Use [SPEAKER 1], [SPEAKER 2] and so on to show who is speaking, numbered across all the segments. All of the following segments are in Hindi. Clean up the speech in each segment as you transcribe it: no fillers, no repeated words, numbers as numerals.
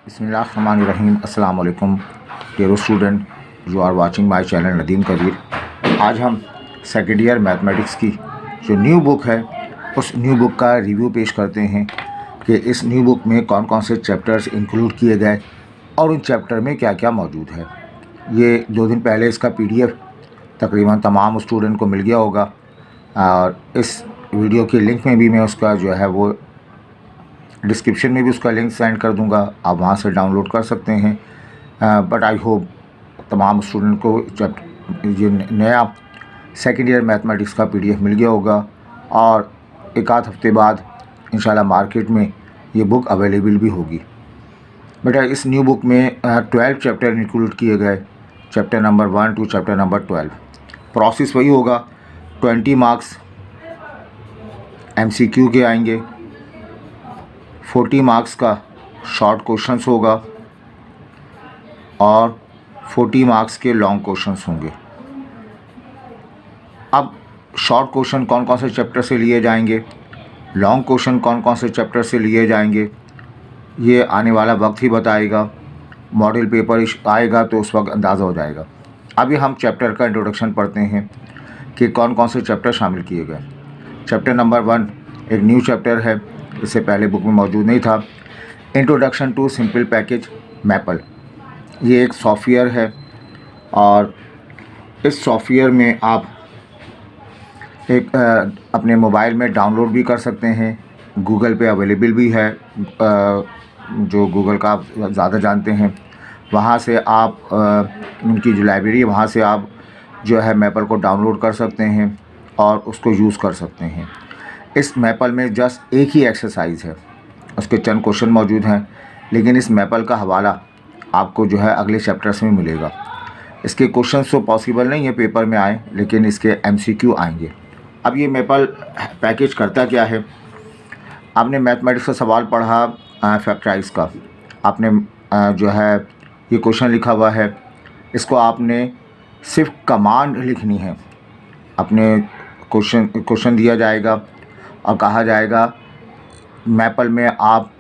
[SPEAKER 1] बिस्मिल्लाहिर्रहमानिर्रहीम। अस्सलाम वालेकुम dear student, you are watching my channel Nadeem Kabir. आज हम सेकेंड ईयर मैथमेटिक्स की जो न्यू बुक है उस न्यू बुक का रिव्यू पेश करते हैं कि इस न्यू बुक में कौन कौन से चैप्टर्स इंक्लूड किए गए और उन चैप्टर में क्या क्या मौजूद है। ये 2 दिन पहले इसका PDF तकरीबन तमाम स्टूडेंट को मिल गया होगा और इस वीडियो के लिंक में भी मैं उसका जो है वो डिस्क्रिप्शन में भी उसका लिंक सेंड कर दूंगा, आप वहाँ से डाउनलोड कर सकते हैं। बट आई होप तमाम स्टूडेंट को ये नया सेकेंड ईयर मैथमेटिक्स का PDF मिल गया होगा और एक आध हफ्ते बाद इंशाल्लाह मार्केट में ये बुक अवेलेबल भी होगी। बेटा इस न्यू बुक में 12 चैप्टर इंक्लूड किए गए, chapter number 1 to chapter number 12। Process वही होगा, 20 मार्क्स MCQ के आएंगे, 40 मार्क्स का शॉर्ट क्वेश्चंस होगा और 40 मार्क्स के लॉन्ग क्वेश्चंस होंगे। अब शॉर्ट क्वेश्चन कौन कौन से चैप्टर से लिए जाएंगे, लॉन्ग क्वेश्चन कौन कौन से चैप्टर से लिए जाएंगे, ये आने वाला वक्त ही बताएगा। मॉडल पेपर आएगा तो उस वक्त अंदाज़ा हो जाएगा। अभी हम चैप्टर का इंट्रोडक्शन पढ़ते हैं कि कौन कौन से चैप्टर शामिल किए गए। चैप्टर नंबर 1 एक न्यू चैप्टर है, इससे पहले बुक में मौजूद नहीं था। Introduction to simple package Maple. ये एक सॉफ्टवेयर है और इस सॉफ्टवेयर में आप एक अपने मोबाइल में डाउनलोड भी कर सकते हैं, गूगल पे अवेलेबल भी है। जो गूगल का आप ज़्यादा जानते हैं, वहाँ से आप उनकी जो लाइब्रेरी है वहाँ से आप जो है मैपल को डाउनलोड कर सकते हैं और उसको यूज़ कर सकते हैं। इस मैपल में जस्ट एक ही एक्सरसाइज है, उसके चंद क्वेश्चन मौजूद हैं, लेकिन इस मैपल का हवाला आपको जो है अगले चैप्टर्स में मिलेगा। इसके क्वेश्चंस तो पॉसिबल नहीं है पेपर में आए, लेकिन इसके MCQ आएंगे। अब ये मैपल पैकेज करता क्या है, आपने मैथमेटिक्स का सवाल पढ़ा फैक्टराइज का, आपने जो है ये क्वेश्चन लिखा हुआ है, इसको आपने सिर्फ कमांड लिखनी है। अपने क्वेश्चन दिया जाएगा और कहा जाएगा मैपल में आप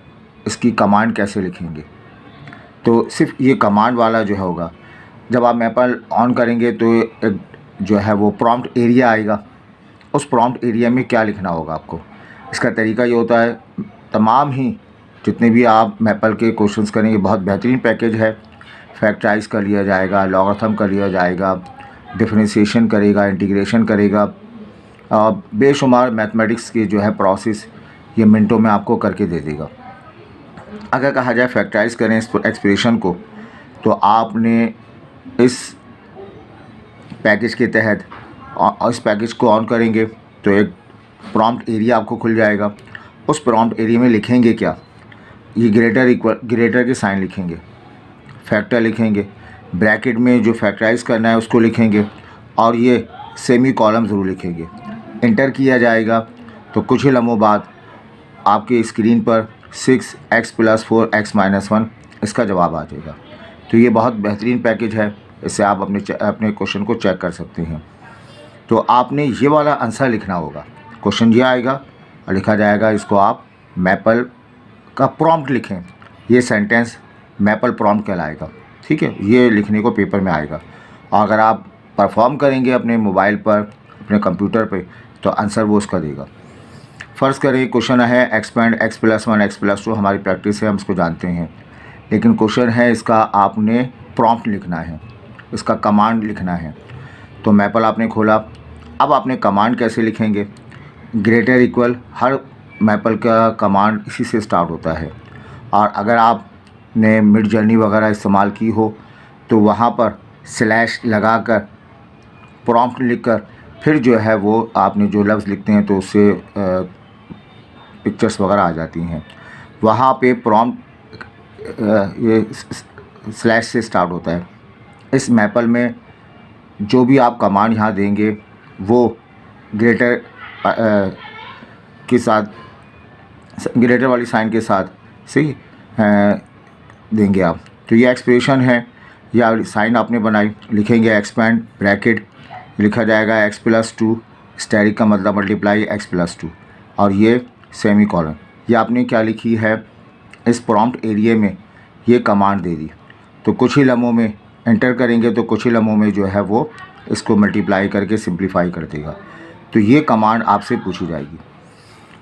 [SPEAKER 1] इसकी कमांड कैसे लिखेंगे, तो सिर्फ ये कमांड वाला जो होगा। जब आप मैपल ऑन करेंगे तो एक जो है वो प्रॉम्प्ट एरिया आएगा, उस प्रॉम्प्ट एरिया में क्या लिखना होगा आपको। इसका तरीका ये होता है, तमाम ही जितने भी आप मैपल के क्वेश्चंस करेंगे, बहुत बेहतरीन पैकेज है। फैक्टराइज कर लिया जाएगा, लॉगरिथम कर लिया जाएगा, डिफरेंशिएशन करेगा, इंटीग्रेशन करेगा, बेशुमार मैथमेटिक्स की जो है प्रोसेस ये मिनटों में आपको करके दे देगा। अगर कहा जाए फैक्टराइज करें इस एक्सप्रेशन को, तो आपने इस पैकेज के तहत इस पैकेज को ऑन करेंगे तो एक प्रॉम्प्ट एरिया आपको खुल जाएगा। उस प्रॉम्प्ट एरिया में लिखेंगे क्या, ये ग्रेटर के साइन लिखेंगे, फैक्टर लिखेंगे, ब्रैकेट में जो फैक्टराइज करना है उसको लिखेंगे और ये सेमी कॉलम ज़रूर लिखेंगे। इंटर किया जाएगा तो कुछ ही लम्हों बाद आपके स्क्रीन पर 6x + 4x - 1 इसका जवाब आ जाएगा। तो ये बहुत बेहतरीन पैकेज है, इससे आप अपने क्वेश्चन को चेक कर सकते हैं। तो आपने ये वाला आंसर लिखना होगा, क्वेश्चन ये आएगा और लिखा जाएगा, इसको आप मैपल का प्रॉम्प्ट लिखें, ये सेंटेंस मैपल प्रॉम्प्ट कहलाएगा। ठीक है, ये लिखने को पेपर में आएगा और अगर आप परफॉर्म करेंगे अपने मोबाइल पर, अपने कंप्यूटर पे, तो आंसर वो उसका देगा। फ़र्ज़ करें क्वेश्चन है एक्सपेंड x + 1 x + 2, हमारी प्रैक्टिस है, हम इसको जानते हैं, लेकिन क्वेश्चन है इसका आपने प्रॉम्प्ट लिखना है, इसका कमांड लिखना है। तो मैपल आपने खोला, अब आपने कमांड कैसे लिखेंगे, ग्रेटर इक्वल, हर मैपल का कमांड इसी से स्टार्ट होता है। और अगर आपने मिड जर्नी वगैरह इस्तेमाल की हो तो वहाँ पर स्लैश लगाकर प्रॉम्प्ट लिखकर फिर जो है वो आपने जो लफ्ज़ लिखते हैं तो उससे पिक्चर्स वगैरह आ जाती हैं। वहाँ पे प्रॉम्प्ट ये स्लैश से स्टार्ट होता है। इस मैपल में जो भी आप कमांड यहाँ देंगे वो ग्रेटर के साथ, ग्रेटर वाली साइन के साथ सही देंगे आप। तो ये एक्सप्रेशन है या साइन आपने बनाई, लिखेंगे एक्सपेंड, ब्रैकेट, लिखा जाएगा x + 2, स्टेरिक का मतलब मल्टीप्लाई x + 2 और ये सेमी कॉलन। ये आपने क्या लिखी है, इस प्रॉम्प्ट एरिया में ये कमांड दे दी, तो कुछ ही लम्हों में एंटर करेंगे तो कुछ ही लम्हों में जो है वो इसको मल्टीप्लाई करके सिंप्लीफाई कर देगा। तो ये कमांड आपसे पूछी जाएगी।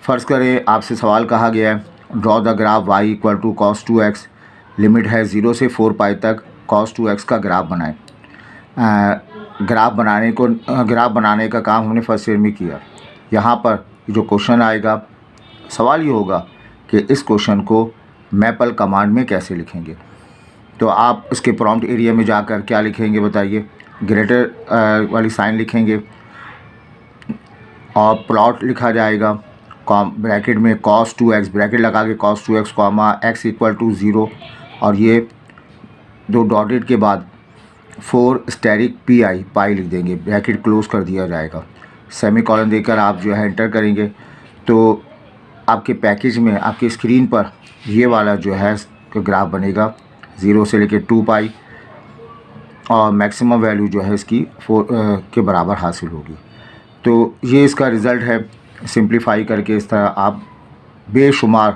[SPEAKER 1] फ़र्ज़ करें आपसे सवाल कहा गया है draw the graph y equal to cos 2x, limit है 0 से 4 पाई तक cos 2x का ग्राफ बनाएं। ग्राफ बनाने का काम हमने फर्स्ट ईयर में किया। यहाँ पर जो क्वेश्चन आएगा, सवाल ये होगा कि इस क्वेश्चन को मैपल कमांड में कैसे लिखेंगे। तो आप इसके प्रॉम्प्ट एरिया में जाकर क्या लिखेंगे बताइए, ग्रेटर वाली साइन लिखेंगे और प्लॉट लिखा जाएगा ब्रैकेट में cos 2x, ब्रैकेट लगा के cos 2x comma x equal to 0, और ये दो डॉटेड के बाद 4 स्टेरिक पाई लिख देंगे, ब्रैकेट क्लोज़ कर दिया जाएगा। सेमीकोलन देकर आप जो है एंटर करेंगे तो आपके पैकेज में आपकी स्क्रीन पर ये वाला जो है ग्राफ बनेगा 0 से लेकर 2 पाई, और मैक्सिमम वैल्यू जो है इसकी 4 के बराबर हासिल होगी। तो ये इसका रिज़ल्ट है। सिंप्लीफाई करके इस तरह आप बेशुमार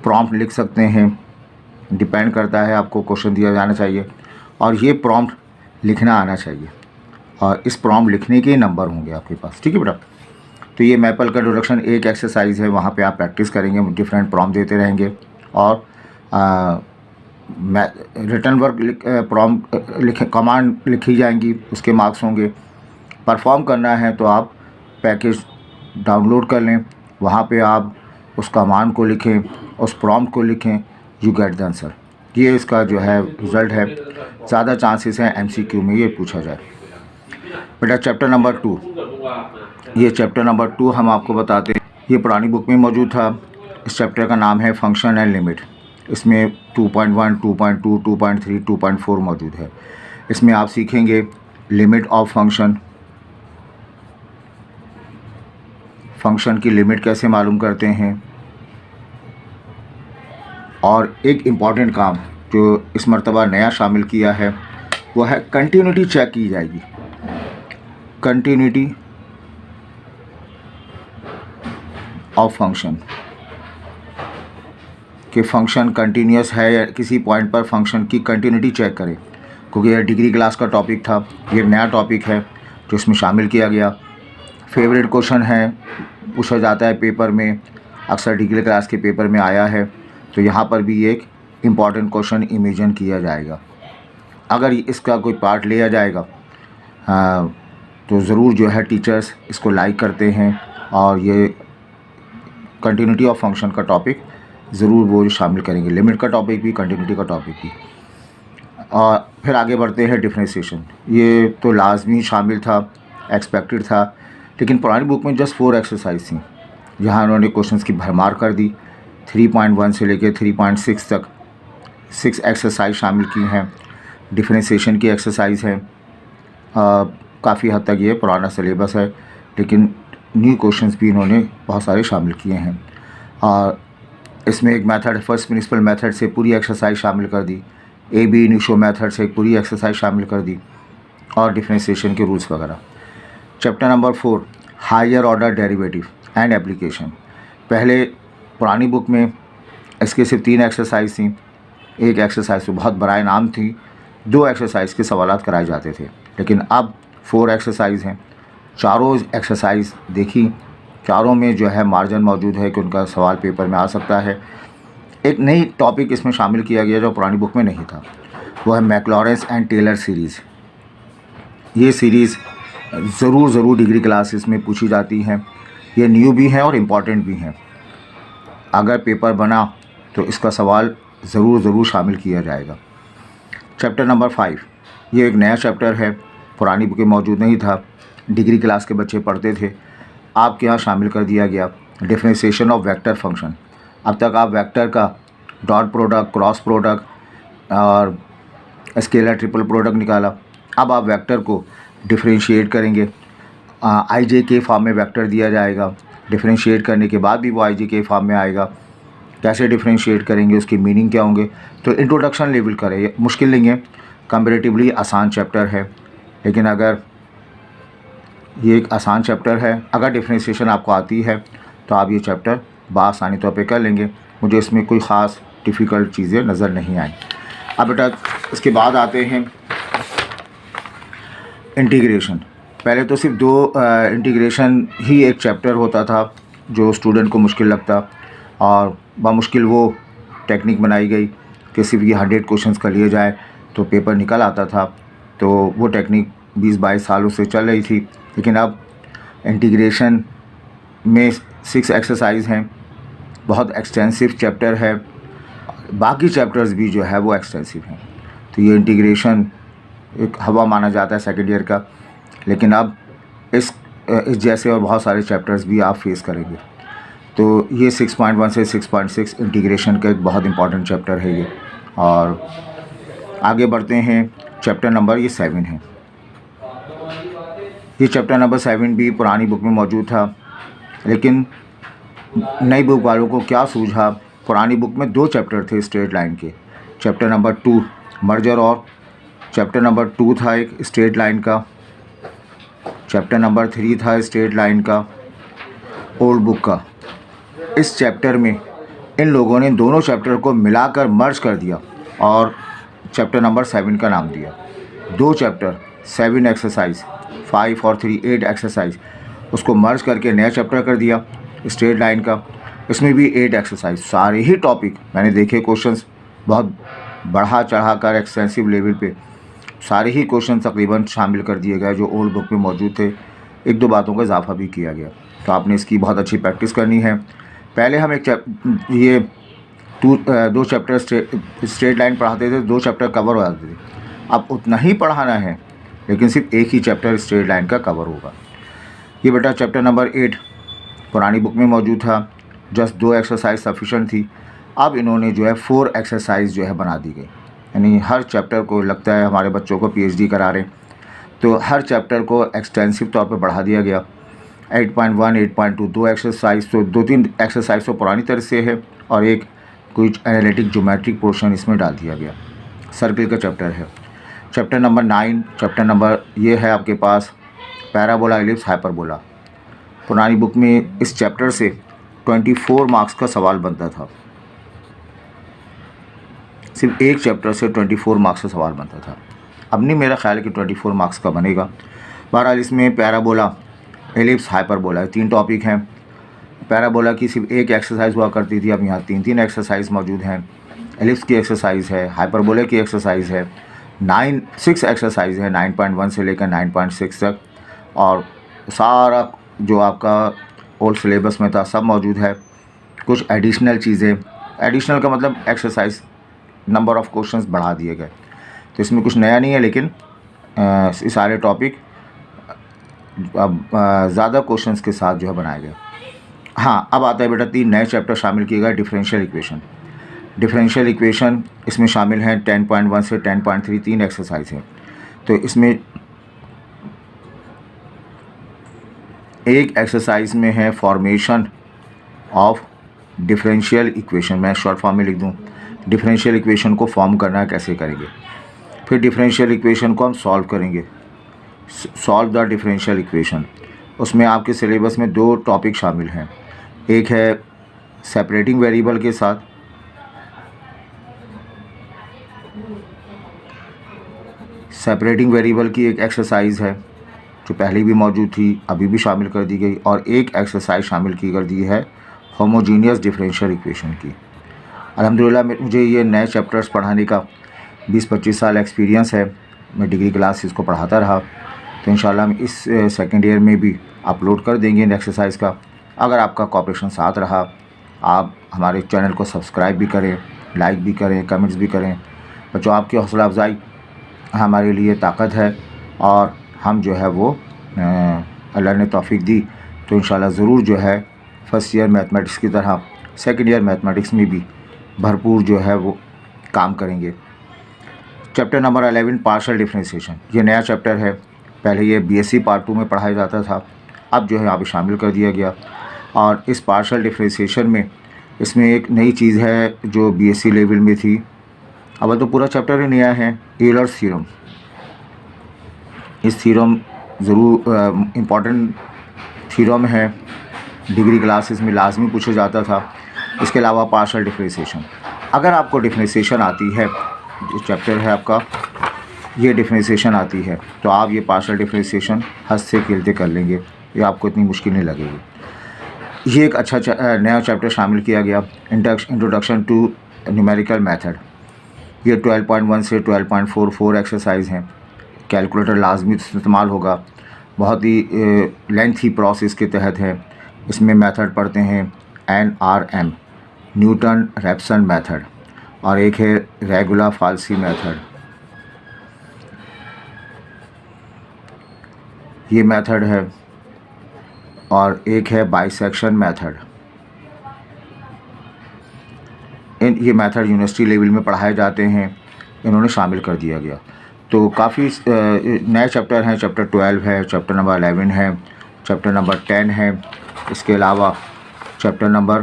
[SPEAKER 1] प्रॉम्प्ट लिख सकते हैं। डिपेंड करता है, आपको क्वेश्चन दिया जाना चाहिए और ये प्रॉम्प्ट लिखना आना चाहिए, और इस प्रॉम्प्ट लिखने के नंबर होंगे आपके पास। ठीक है बेटा। तो ये मैपल का इंट्रोडक्शन एक एक्सरसाइज है, वहाँ पे आप प्रैक्टिस करेंगे, डिफरेंट प्रॉम्प्ट देते रहेंगे और रिटर्न वर्क प्रॉम्प्ट कमांड लिखी जाएंगी, उसके मार्क्स होंगे। परफॉर्म करना है तो आप पैकेज डाउनलोड कर लें, वहाँ पे आप उस कमांड को लिखें, उस प्रॉम्प्ट को लिखें, यू गेट द आंसर। ये इसका जो है रिज़ल्ट है। ज़्यादा चांसेस हैं MCQ में ये पूछा जाए। बेटा चैप्टर नंबर 2, ये चैप्टर नंबर 2 हम आपको बताते हैं। ये पुरानी बुक में मौजूद था। इस चैप्टर का नाम है फंक्शन एंड लिमिट। इसमें 2.1, 2.2, 2.3, 2.4 मौजूद है। इसमें आप सीखेंगे लिमिट ऑफ फंक्शन, फंक्शन की लिमिट कैसे मालूम करते हैं, और एक इम्पॉर्टेंट काम जो इस मर्तबा नया शामिल किया है वो है कंटिन्यूटी चेक की जाएगी। कंटिन्यूटी ऑफ फंक्शन, कि फंक्शन कंटिन्यूस है या किसी पॉइंट पर फंक्शन की कंटिन्यूटी चेक करें, क्योंकि यह डिग्री क्लास का टॉपिक था। ये नया टॉपिक है जो इसमें शामिल किया गया। फेवरेट क्वेश्चन है, पूछा जाता है पेपर में, अक्सर डिग्री क्लास के पेपर में आया है। तो यहाँ पर भी एक इम्पॉर्टेंट क्वेश्चन इमेजिन किया जाएगा। अगर इसका कोई पार्ट लिया जाएगा तो ज़रूर जो है टीचर्स इसको लाइक करते हैं, और ये कंटिन्यूटी ऑफ फंक्शन का टॉपिक ज़रूर वो शामिल करेंगे, लिमिट का टॉपिक भी, कंटिन्यूटी का टॉपिक भी। और फिर आगे बढ़ते हैं डिफरेंशिएशन। ये तो लाजमी शामिल था, एक्सपेक्टेड था, लेकिन पुरानी बुक में जस्ट 4 एक्सरसाइज थी, जहाँ उन्होंने क्वेश्चंस की भरमार कर दी। 3.1 से लेकर 3.6 तक 6 एक्सरसाइज शामिल की हैं। डिफरेंशिएशन की एक्सरसाइज है। काफ़ी हद तक ये पुराना सिलेबस है, लेकिन न्यू क्वेश्चंस भी इन्होंने बहुत सारे शामिल किए हैं। और इसमें एक मेथड, फर्स्ट प्रिंसिपल मेथड से पूरी एक्सरसाइज शामिल कर दी, AB इनिशियो मेथड से पूरी एक्सरसाइज शामिल कर दी, और डिफरेंशिएशन के रूल्स वगैरह। Chapter number 4, higher order derivative and application. पहले पुरानी बुक में इसके सिर्फ 3 एक्सरसाइज थी। एक एक्सरसाइज तो बहुत बड़ा इनाम थी, 2 एक्सरसाइज के सवालात कराए जाते थे, लेकिन अब 4 एक्सरसाइज हैं। चारों एक्सरसाइज देखी, चारों में जो है मार्जिन मौजूद है कि उनका सवाल पेपर में आ सकता है। एक नई टॉपिक इसमें शामिल किया गया जो पुरानी बुक में नहीं था, वो है मैकलॉरेंस एंड टेलर सीरीज़। ये सीरीज़ ज़रूर डिग्री क्लासेस में पूछी जाती हैं। ये न्यू भी हैं और इम्पॉर्टेंट भी हैं। अगर पेपर बना तो इसका सवाल ज़रूर शामिल किया जाएगा। चैप्टर नंबर 5, ये एक नया चैप्टर है, पुरानी बुक में मौजूद नहीं था, डिग्री क्लास के बच्चे पढ़ते थे, आपके यहाँ शामिल कर दिया गया। Differentiation of vector function. अब तक आप वेक्टर का डॉट प्रोडक्ट, क्रॉस प्रोडक्ट और स्केलर ट्रिपल प्रोडक्ट निकाला। अब आप वेक्टर को डिफरेंशिएट करेंगे। IJ के फॉर्म में वेक्टर दिया जाएगा, डिफरेंशिएट करने के बाद भी वो IJ के फॉर्म में आएगा। कैसे डिफरेंशिएट करेंगे, उसकी मीनिंग क्या होंगे, तो इंट्रोडक्शन लेवल करें। मुश्किल नहीं है, कंपैरेटिवली आसान चैप्टर है, लेकिन अगर ये एक आसान चैप्टर है, अगर डिफरेंशिएशन आपको आती है तो आप ये चैप्टर बआसानी तौर पे कर लेंगे। मुझे इसमें कोई ख़ास डिफ़िकल्ट चीज़ें नज़र नहीं आई। अब बेटा इसके बाद आते हैं इंटीग्रेशन। पहले तो सिर्फ दो इंटीग्रेशन ही एक चैप्टर होता था जो स्टूडेंट को मुश्किल लगता, और बामुश्किल वो टेक्निक बनाई गई कि सिर्फ ये 100 क्वेश्चंस कर लिए जाए तो पेपर निकल आता था। तो वो टेक्निक 20-22 सालों से चल रही थी, लेकिन अब इंटीग्रेशन में 6 एक्सरसाइज हैं, बहुत एक्सटेंसिव चैप्टर है, बाकी चैप्टर्स भी जो है वो एक्सटेंसिव हैं। तो ये इंटीग्रेशन एक हवा माना जाता है सेकेंड ईयर का, लेकिन अब इस जैसे और बहुत सारे चैप्टर्स भी आप फेस करेंगे। तो ये 6.1 से 6.6 इंटीग्रेशन का एक बहुत इंपॉर्टेंट चैप्टर है ये। और आगे बढ़ते हैं, चैप्टर नंबर ये 7 है। ये चैप्टर नंबर 7 भी पुरानी बुक में मौजूद था, लेकिन नई बुक वालों को क्या सूझा, पुरानी बुक में 2 चैप्टर थे स्ट्रेट लाइन के। चैप्टर नंबर 2 मर्जर, और चैप्टर नंबर 2 था एक स्ट्रेट लाइन का, चैप्टर नंबर 3 था स्ट्रेट लाइन का ओल्ड बुक का। इस चैप्टर में इन लोगों ने दोनों चैप्टर को मिलाकर मर्ज कर दिया और चैप्टर नंबर 7 का नाम दिया। 2 चैप्टर 7 एक्सरसाइज, 5 और 3 8 एक्सरसाइज, उसको मर्ज करके नया चैप्टर कर दिया स्ट्रेट लाइन का। इसमें भी 8 एक्सरसाइज, सारे ही टॉपिक मैंने देखे, क्वेश्चंस बहुत बढ़ा चढ़ा कर एक्सटेंसिव लेवल पे सारे ही क्वेश्चन तकरीबन शामिल कर दिए गए जो ओल्ड बुक में मौजूद थे। 1-2 बातों का इजाफा भी किया गया। तो आपने इसकी बहुत अच्छी प्रैक्टिस करनी है। पहले हम ये 2 चैप्टर स्ट्रेट लाइन पढ़ाते थे, 2 चैप्टर कवर हो जाते थे। अब उतना ही पढ़ाना है, लेकिन सिर्फ एक ही चैप्टर स्ट्रेट लाइन का कवर होगा। ये बेटा चैप्टर नंबर 8 पुरानी बुक में मौजूद था, जस्ट 2 एक्सरसाइज सफिशेंट थी। अब इन्होंने जो है 4 एक्सरसाइज जो है बना दी गई, यानी हर चैप्टर को लगता है हमारे बच्चों को PhD करा रहे हैं, तो हर चैप्टर को एक्सटेंसिव तौर पे बढ़ा दिया गया। 8.1 8.2 2 एक्सरसाइज, तो 2-3 एक्सरसाइज तो पुरानी तरह से है और एक कुछ एनालिटिक ज्योमेट्रिक पोर्शन इसमें डाल दिया गया। सर्किल का चैप्टर है। चैप्टर नंबर 9 चैप्टर नंबर ये है आपके पास पैराबोला, एलिप्स, हाइपरबोला। पुरानी बुक में इस चैप्टर से 24 मार्क्स का सवाल बनता था, सिर्फ एक चैप्टर से 24 मार्क्स का सवाल बनता था। अब नहीं मेरा ख्याल है कि 24 मार्क्स का बनेगा। बहरहाल इसमें पैराबोला, एलिप्स, हाइपरबोला 3 टॉपिक हैं। पैराबोला की सिर्फ एक एक्सरसाइज हुआ करती थी, अब यहाँ 3-3 एक्सरसाइज मौजूद हैं। एलिप्स की एक्सरसाइज है, हाइपरबोला की एक्सरसाइज है, 6 एक्सरसाइज है 9.1 से लेकर 9.6 तक, और सारा जो आपका ओल्ड सिलेबस में था सब मौजूद है। कुछ एडिशनल चीज़ें, एडिशनल का मतलब एक्सरसाइज नंबर ऑफ़ क्वेश्चंस बढ़ा दिए गए, तो इसमें कुछ नया नहीं है, लेकिन ये सारे टॉपिक अब ज़्यादा क्वेश्चंस के साथ जो है बनाए गए। हाँ, अब आता है बेटा 3 नए चैप्टर शामिल किए गए। डिफरेंशियल इक्वेशन, डिफरेंशियल इक्वेशन इसमें शामिल हैं 10.1 से 10.3 3 एक्सरसाइज हैं। तो इसमें एक एक्सरसाइज में है फॉर्मेशन ऑफ डिफरेंशियल इक्वेशन, मैं शॉर्ट फॉर्म में लिख दूँ, डिफरेंशियल इक्वेशन को फॉर्म करना कैसे करेंगे। फिर डिफरेंशियल इक्वेशन को हम सॉल्व करेंगे, सॉल्व द डिफरेंशियल इक्वेशन। उसमें आपके सिलेबस में 2 टॉपिक शामिल हैं, एक है सेपरेटिंग वेरिएबल के साथ, सेपरेटिंग वेरिएबल की एक एक्सरसाइज है जो पहले भी मौजूद थी, अभी भी शामिल कर दी गई, और एक एक्सरसाइज शामिल की कर दी है होमोजीनियस डिफरेंशियल इक्वेशन की। अल्हम्दुलिल्लाह मुझे ये नए चैप्टर्स पढ़ाने का 20-25 साल एक्सपीरियंस है, मैं डिग्री क्लास इसको पढ़ाता रहा, तो इंशाल्लाह हम इस सेकेंड ईयर में भी अपलोड कर देंगे इन एक्सरसाइज का। अगर आपका कोऑपरेशन साथ रहा, आप हमारे चैनल को सब्सक्राइब भी करें, लाइक भी करें, कमेंट्स भी करें। बच्चों, आपकी हौसला अफजाई हमारे लिए ताकत है, और हम जो है वो अल्लाह ने तौफीक दी तो इंशाल्लाह ज़रूर जो है फर्स्ट ईयर मैथमेटिक्स की तरह सेकेंड ईयर मैथमेटिक्स में भी भरपूर जो है वो काम करेंगे। चैप्टर नंबर 11 पार्शियल डिफरेंशिएशन, ये नया चैप्टर है। पहले ये BSc पार्ट 2 में पढ़ाया जाता था, अब जो है यहाँ पे शामिल कर दिया गया। और इस पार्शियल डिफरेंशिएशन में इसमें एक नई चीज़ है जो BSc लेवल में थी, अब तो पूरा चैप्टर ही नया है, यूलर्स थ्योरम। इस थ्योरम ज़रूर इम्पॉर्टेंट थ्योरम है, डिग्री क्लासेस में लाजमी पूछा जाता था। इसके अलावा पार्शियल डिफरेंशिएशन, अगर आपको डिफरेंशिएशन आती है जो चैप्टर है आपका, ये डिफरेंशिएशन आती है, तो आप ये पार्शियल डिफरेंशिएशन हंसते खेलते कर लेंगे, ये आपको इतनी मुश्किल नहीं लगेगी। ये एक अच्छा नया चैप्टर शामिल किया गया, इंट्रोडक्शन टू न्यूमेरिकल मेथड। ये 12.1 से 12.44 एक्सरसाइज हैं। कैलकुलेटर लाजमी इस्तेमाल होगा, बहुत ही लेंथी प्रोसेस के तहत है। इसमें मेथड पढ़ते हैं NRM, न्यूटन रैप्सन मेथड, और एक है रेगुलर फाल्सी मेथड। ये मेथड है, और एक है बाइसेक्शन मेथड। ये मेथड यूनिवर्सिटी लेवल में पढ़ाए जाते हैं, इन्होंने शामिल कर दिया गया। तो काफ़ी नए चैप्टर हैं, चैप्टर 12 है, चैप्टर नंबर 11 है, चैप्टर नंबर 10 है, इसके अलावा चैप्टर नंबर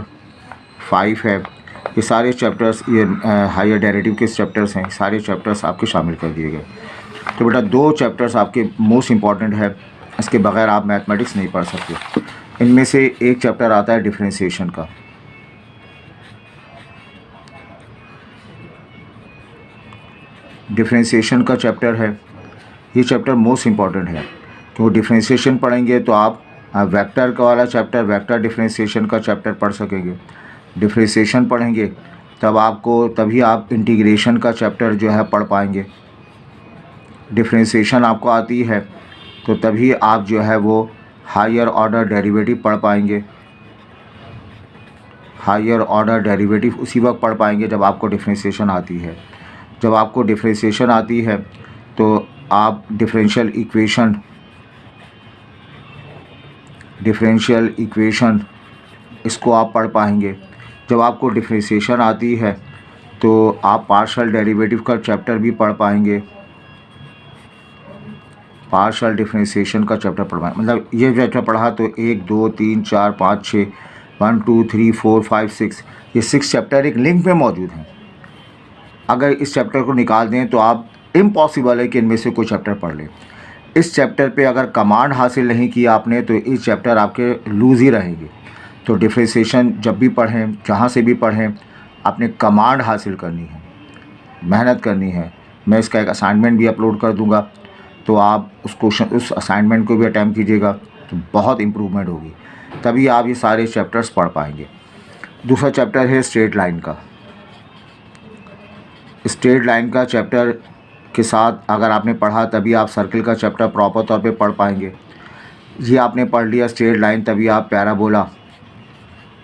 [SPEAKER 1] 5 है। ये सारे चैप्टर्स, ये हायर डेरिवेटिव के चैप्टर्स हैं, सारे चैप्टर्स आपके शामिल कर दिए गए। तो बेटा 2 चैप्टर्स आपके मोस्ट इम्पॉर्टेंट है, इसके बगैर आप मैथमेटिक्स नहीं पढ़ सकते। इनमें से एक चैप्टर आता है डिफरेंशिएशन का। डिफरेंशिएशन का चैप्टर है, ये चैप्टर मोस्ट इम्पॉर्टेंट है, क्योंकि डिफरेंशिएशन पढ़ेंगे तो आप वेक्टर का वाला चैप्टर, वेक्टर डिफरेंशिएशन का चैप्टर पढ़ सकेंगे। डिफरेंशिएशन पढ़ेंगे तभी आप इंटीग्रेशन का चैप्टर जो है पढ़ पाएंगे। डिफरेंशिएशन आपको आती है तो तभी आप जो है वो हायर ऑर्डर डेरिवेटिव पढ़ पाएंगे। हायर ऑर्डर डेरिवेटिव उसी वक्त पढ़ पाएंगे जब आपको डिफरेंशिएशन आती है। जब आपको डिफरेंशिएशन आती है तो आप डिफरेंशियल इक्वेशन इसको आप पढ़ पाएंगे। जब आपको डिफरेंशिएशन आती है तो आप पार्शियल डेरिवेटिव का चैप्टर भी पढ़ पाएंगे। पार्शियल डिफरेंशिएशन का चैप्टर पढ़ पाएंगे, मतलब ये चैप्टर पढ़ा तो 1 2 3 4 5 6 1 2 3 4 5 6, ये 6 चैप्टर एक लिंक में मौजूद हैं। अगर इस चैप्टर को निकाल दें तो आप इम्पॉसिबल है कि इनमें से कोई चैप्टर पढ़ लें। इस चैप्टर पे अगर कमांड हासिल नहीं किया आपने तो इस चैप्टर आपके लूज़ ही रहेंगे। तो डिफरेंशिएशन जब भी पढ़ें, जहाँ से भी पढ़ें, आपने कमांड हासिल करनी है, मेहनत करनी है। मैं इसका एक असाइनमेंट भी अपलोड कर दूँगा, तो आप उस असाइनमेंट को भी अटैम्प्ट कीजिएगा, तो बहुत इम्प्रूवमेंट होगी, तभी आप ये सारे चैप्टर्स पढ़ पाएंगे। दूसरा चैप्टर है स्ट्रेट लाइन का। स्ट्रेट लाइन का चैप्टर के साथ अगर आपने पढ़ा तभी आप सर्किल का चैप्टर प्रॉपर तौर पे पढ़ पाएंगे। ये आपने पढ़ लिया स्ट्रेट लाइन, तभी आप पैराबोला,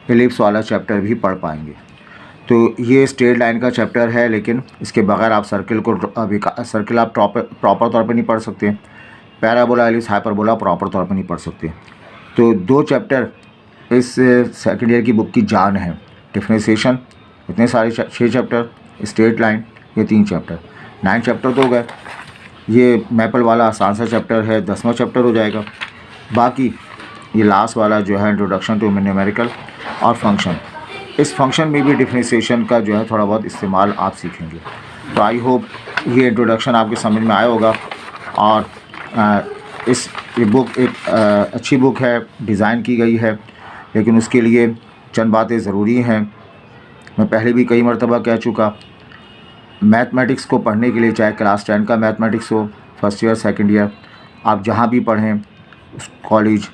[SPEAKER 1] एलिप्स वाला चैप्टर भी पढ़ पाएंगे। तो ये स्ट्रेट लाइन का चैप्टर है, लेकिन इसके बगैर आप सर्किल आप प्रॉपर तौर पे नहीं पढ़ सकते। पैराबोला, एलिप्स, हाइपरबोला प्रॉपर तौर पे नहीं पढ़ सकते। तो 2 चैप्टर इस सेकेंड ईयर की बुक की जान है। डिफरेंशिएशन इतने सारे 6 चैप्टर, स्ट्रेट लाइन ये 3 चैप्टर, 9 चैप्टर तो हो गए। ये मैपल वाला आसान सा चैप्टर है, 10वां चैप्टर हो जाएगा। बाकी ये लास्ट वाला जो है इंट्रोडक्शन टू न्यूमेरिकल और फंक्शन, इस फंक्शन में भी डिफरेंशिएशन का जो है थोड़ा बहुत इस्तेमाल आप सीखेंगे। तो आई होप ये इंट्रोडक्शन आपके समझ में आया होगा। और ये बुक एक अच्छी बुक है, डिज़ाइन की गई है, लेकिन उसके लिए चंद बातें ज़रूरी हैं। मैं पहले भी कई मरतबा कह चुका, मैथमेटिक्स को पढ़ने के लिए, चाहे क्लास 10 का मैथमेटिक्स हो, फर्स्ट ईयर सेकंड ईयर, आप जहाँ भी पढ़ें, उस कॉलेज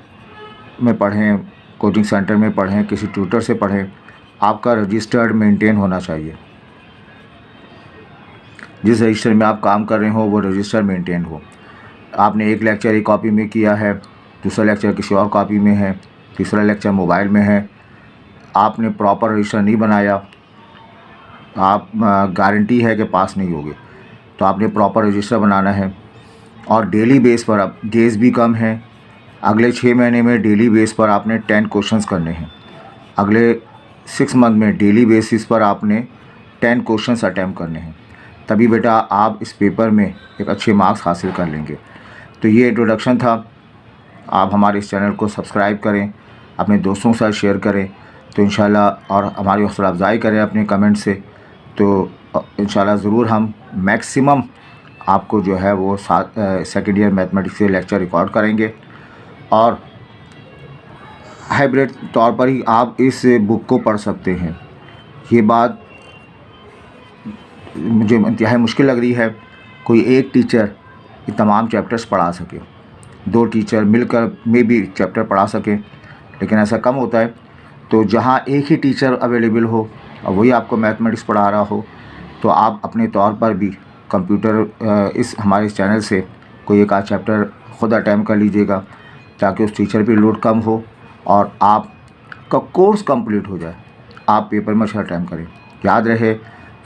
[SPEAKER 1] में पढ़ें, कोचिंग सेंटर में पढ़ें, किसी ट्यूटर से पढ़ें, आपका रजिस्टर्ड मेंटेन होना चाहिए। जिस रजिस्टर में आप काम कर रहे हो वो रजिस्टर मेंटेन हो। आपने एक लेक्चर एक कॉपी में किया है, दूसरा लेक्चर किसी और कॉपी में है, तीसरा लेक्चर मोबाइल में है, आपने प्रॉपर रजिस्टर नहीं बनाया, आप गारंटी है कि पास नहीं होगे। तो आपने प्रॉपर रजिस्टर बनाना है। और डेली बेस पर, अब डेज़ भी कम हैं, अगले 6 महीने में डेली बेस पर आपने 10 क्वेश्चंस करने हैं। अगले 6 मंथ में डेली बेसिस पर आपने 10 क्वेश्चंस अटैम्प्ट करने हैं, तभी बेटा आप इस पेपर में एक अच्छे मार्क्स हासिल कर लेंगे। तो ये इंट्रोडक्शन था। आप हमारे इस चैनल को सब्सक्राइब करें, अपने दोस्तों के साथ शेयर करें तो इंशाल्लाह, और हमारी हौसला अफजाई करें अपने कमेंट से, तो इंशाल्लाह ज़रूर हम मैक्सिमम आपको जो है वो सेकेंड ईयर मैथमेटिक्स के लेक्चर रिकॉर्ड करेंगे। और हाइब्रिड तौर पर ही आप इस बुक को पढ़ सकते हैं। ये बात मुझे इंतहाई मुश्किल लग रही है कोई एक टीचर ये तमाम चैप्टर्स पढ़ा सके, 2 टीचर मिलकर में भी चैप्टर पढ़ा सकें, लेकिन ऐसा कम होता है। तो जहाँ एक ही टीचर अवेलेबल हो और वही आपको मैथमेटिक्स पढ़ा रहा हो, तो आप अपने तौर पर भी कंप्यूटर इस हमारे चैनल से कोई एक आध चैप्टर ख़ुद अटैम्प्ट कर लीजिएगा, ताकि उस टीचर पे लोड कम हो और आपका कोर्स कंप्लीट हो जाए, आप पेपर में अच्छा अटैम्प्ट करें। याद रहे,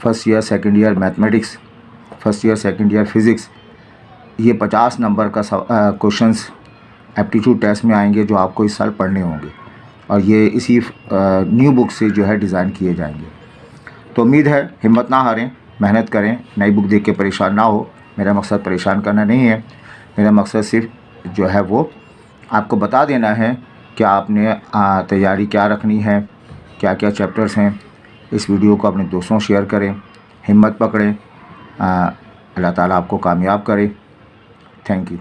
[SPEAKER 1] first year second year mathematics, first year second year physics, ये 50 नंबर का क्वेश्चंस एप्टीट्यूड टेस्ट में आएंगे जो आपको इस साल पढ़ने होंगे, और ये इसी न्यू बुक से जो है डिज़ाइन किए जाएंगे। तो उम्मीद है हिम्मत ना हारें, मेहनत करें, नई बुक देख के परेशान ना हो। मेरा मकसद परेशान करना नहीं है, मेरा मकसद सिर्फ जो है वो आपको बता देना है कि आपने तैयारी क्या रखनी है, क्या क्या चैप्टर्स हैं। इस वीडियो को अपने दोस्तों शेयर करें, हिम्मत पकड़ें, अल्लाह ताला आपको कामयाब करे। Thank you.